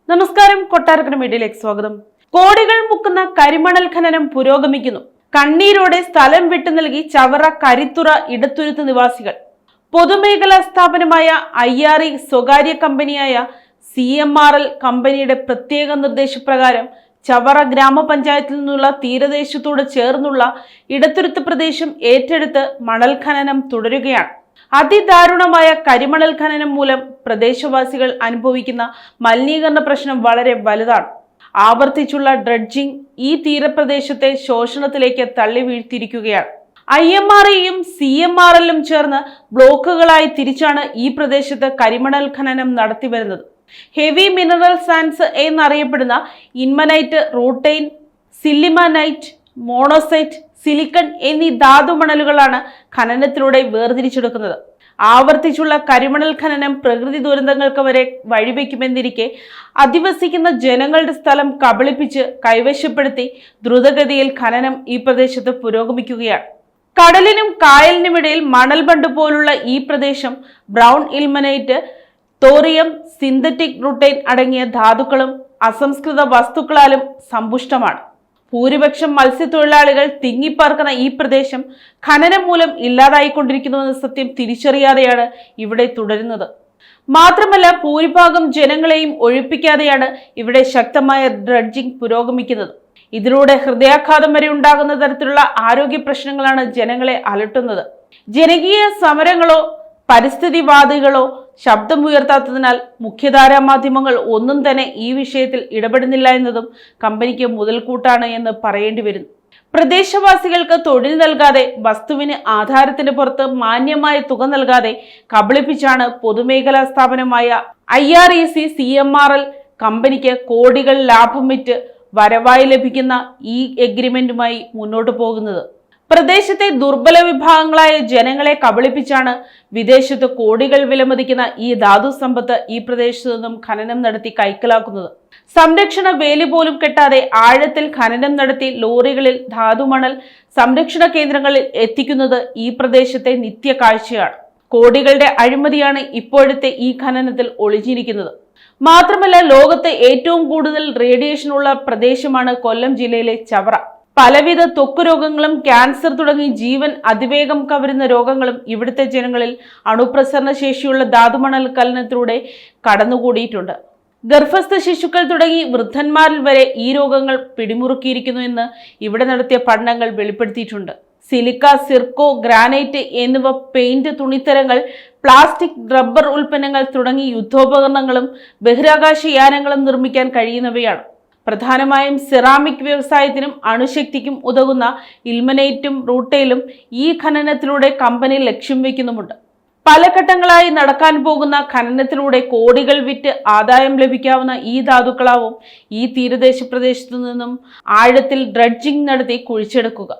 നമസ്കാരം, കൊട്ടാരക്കര മീഡിയയിലേക്ക് സ്വാഗതം. കോടികൾ മുക്കുന്ന കരിമണൽ ഖനനം പുരോഗമിക്കുന്നു. കണ്ണീരോടെ സ്ഥലം വിട്ടു നൽകി ചവറ കരിത്തുറ ഇടത്തുരുത്ത് നിവാസികൾ. പൊതുമേഖലാ സ്ഥാപനമായ IRE സ്വകാര്യ കമ്പനിയായ CMRL കമ്പനിയുടെ പ്രത്യേക നിർദ്ദേശപ്രകാരം ചവറ ഗ്രാമപഞ്ചായത്തിൽ നിന്നുള്ള തീരദേശത്തോട് ചേർന്നുള്ള ഇടത്തുരുത്ത് പ്രദേശം ഏറ്റെടുത്ത് മണൽ ഖനനം തുടരുകയാണ്. അതിദാരുണമായ കരിമണൽ ഖനനം മൂലം പ്രദേശവാസികൾ അനുഭവിക്കുന്ന മലിനീകരണ പ്രശ്നം വളരെ വലുതാണ്. ആവർത്തിച്ചുള്ള ഡ്രഡ്ജിംഗ് ഈ തീരപ്രദേശത്തെ ശോഷണത്തിലേക്ക് തള്ളി വീഴ്ത്തിയിരിക്കുകയാണ്. IMREയും CMRLും ചേർന്ന് ബ്ലോക്കുകളായി തിരിച്ചാണ് ഈ പ്രദേശത്ത് കരിമണൽ ഖനനം നടത്തിവരുന്നത്. ഹെവി മിനറൽ സാൻഡ്സ് എന്നറിയപ്പെടുന്ന ഇൻമനൈറ്റ്, റൂട്ടൈൻ, സില്ലിമാനൈറ്റ്, മോണോസൈറ്റ്, സിലിക്കൺ എന്നീ ധാതുമണലുകളാണ് ഖനനത്തിലൂടെ വേർതിരിച്ചെടുക്കുന്നത്. ആവർത്തിച്ചുള്ള കരിമണൽ ഖനനം പ്രകൃതി ദുരന്തങ്ങൾക്ക് വരെ വഴിവെക്കുമെന്നിരിക്കെ അധിവസിക്കുന്ന ജനങ്ങളുടെ സ്ഥലം കബളിപ്പിച്ച് കൈവശപ്പെടുത്തി ദ്രുതഗതിയിൽ ഖനനം ഈ പ്രദേശത്ത് പുരോഗമിക്കുകയാണ്. കടലിനും കായലിനുമിടയിൽ മണൽ ബണ്ട് പോലുള്ള ഈ പ്രദേശം brown ilmenite, thorium, synthetic routine അടങ്ങിയ ധാതുക്കളും അസംസ്കൃത വസ്തുക്കളാലും സമ്പുഷ്ടമാണ്. ഭൂരിപക്ഷം മത്സ്യത്തൊഴിലാളികൾ തിങ്ങിപ്പാർക്കുന്ന ഈ പ്രദേശം ഖനനം മൂലം ഇല്ലാതായിക്കൊണ്ടിരിക്കുന്നുവെന്ന സത്യം തിരിച്ചറിയാതെയാണ് ഇവിടെ തുടരുന്നത്. മാത്രമല്ല, ഭൂരിഭാഗം ജനങ്ങളെയും ഒഴിപ്പിക്കാതെയാണ് ഇവിടെ ശക്തമായ ഡ്രഡ്ജിംഗ് പുരോഗമിക്കുന്നത്. ഇതിലൂടെ ഹൃദയാഘാതം വരെ ഉണ്ടാകുന്ന തരത്തിലുള്ള ആരോഗ്യ പ്രശ്നങ്ങളാണ് ജനങ്ങളെ അലട്ടുന്നത്. ജനകീയ സമരങ്ങളോ പരിസ്ഥിതിവാദികളോ ശബ്ദമുയർത്താത്തതിനാൽ മുഖ്യധാരാ മാധ്യമങ്ങൾ ഒന്നും തന്നെ ഈ വിഷയത്തിൽ ഇടപെടുന്നില്ല എന്നതും കമ്പനിക്ക് മുതൽക്കൂട്ടാണ് എന്ന് പറയേണ്ടി വരുന്നു. പ്രദേശവാസികൾക്ക് തൊഴിൽ നൽകാതെ, വസ്തുവിന് ആധാരത്തിന് പുറത്ത് മാന്യമായ തുക നൽകാതെ കബളിപ്പിച്ചാണ് പൊതുമേഖലാ സ്ഥാപനമായ IREC CMRL കമ്പനിക്ക് കോടികൾ ലാഭം വിറ്റ് വരവായി ലഭിക്കുന്ന ഈ എഗ്രിമെന്റുമായി മുന്നോട്ട് പോകുന്നത്. പ്രദേശത്തെ ദുർബല വിഭാഗങ്ങളായ ജനങ്ങളെ കബളിപ്പിച്ചാണ് വിദേശത്ത് കോടികൾ വിലമതിക്കുന്ന ഈ ധാതു സമ്പത്ത് ഈ പ്രദേശത്തു നിന്നും ഖനനം നടത്തി കൈക്കലാക്കുന്നത്. സംരക്ഷണ വേലി പോലും കെട്ടാതെ ആഴത്തിൽ ഖനനം നടത്തി ലോറികളിൽ ധാതുമണൽ സംരക്ഷണ കേന്ദ്രങ്ങളിൽ എത്തിക്കുന്നത് ഈ പ്രദേശത്തെ നിത്യ കാഴ്ചയാണ്. കോടികളുടെ അഴിമതിയാണ് ഇപ്പോഴത്തെ ഈ ഖനനത്തിൽ ഒളിഞ്ഞിരിക്കുന്നത്. മാത്രമല്ല, ലോകത്തെ ഏറ്റവും കൂടുതൽ റേഡിയേഷൻ ഉള്ള പ്രദേശമാണ് കൊല്ലം ജില്ലയിലെ ചവറ. പലവിധ ത്വക്ക് രോഗങ്ങളും ക്യാൻസർ തുടങ്ങി ജീവൻ അതിവേഗം കവരുന്ന രോഗങ്ങളും ഇവിടുത്തെ ജനങ്ങളിൽ അണുപ്രസരണ ശേഷിയുള്ള ധാതുമണൽ ഖനനത്തിലൂടെ കടന്നുകൂടിയിട്ടുണ്ട്. ഗർഭസ്ഥ ശിശുക്കൾ തുടങ്ങി വൃദ്ധന്മാരിൽ വരെ ഈ രോഗങ്ങൾ പിടിമുറുക്കിയിരിക്കുന്നു എന്ന് ഇവിടെ നടത്തിയ പഠനങ്ങൾ വെളിപ്പെടുത്തിയിട്ടുണ്ട്. സിലിക്ക, സിർക്കോ, ഗ്രാനൈറ്റ് എന്നിവ പെയിന്റ്, തുണിത്തരങ്ങൾ, പ്ലാസ്റ്റിക്, റബ്ബർ ഉൽപ്പന്നങ്ങൾ തുടങ്ങി യുദ്ധോപകരണങ്ങളും ബഹിരാകാശ യാനങ്ങളും നിർമ്മിക്കാൻ കഴിയുന്നവയാണ്. പ്രധാനമായും സെറാമിക് വ്യവസായത്തിനും അണുശക്തിക്കും ഉതകുന്ന ഇൽമനൈറ്റും റൂട്ടൈലും ഈ ഖനനത്തിലൂടെ കമ്പനി ലക്ഷ്യം വയ്ക്കുന്നുമുണ്ട്. പല ഘട്ടങ്ങളായി നടക്കാൻ പോകുന്ന ഖനനത്തിലൂടെ കോടികൾ വിറ്റ് ആദായം ലഭിക്കാവുന്ന ഈ ധാതുക്കളാവും ഈ തീരദേശ പ്രദേശത്തു നിന്നും ആഴത്തിൽ ഡ്രഡ്ജിംഗ് നടത്തി കുഴിച്ചെടുക്കുക.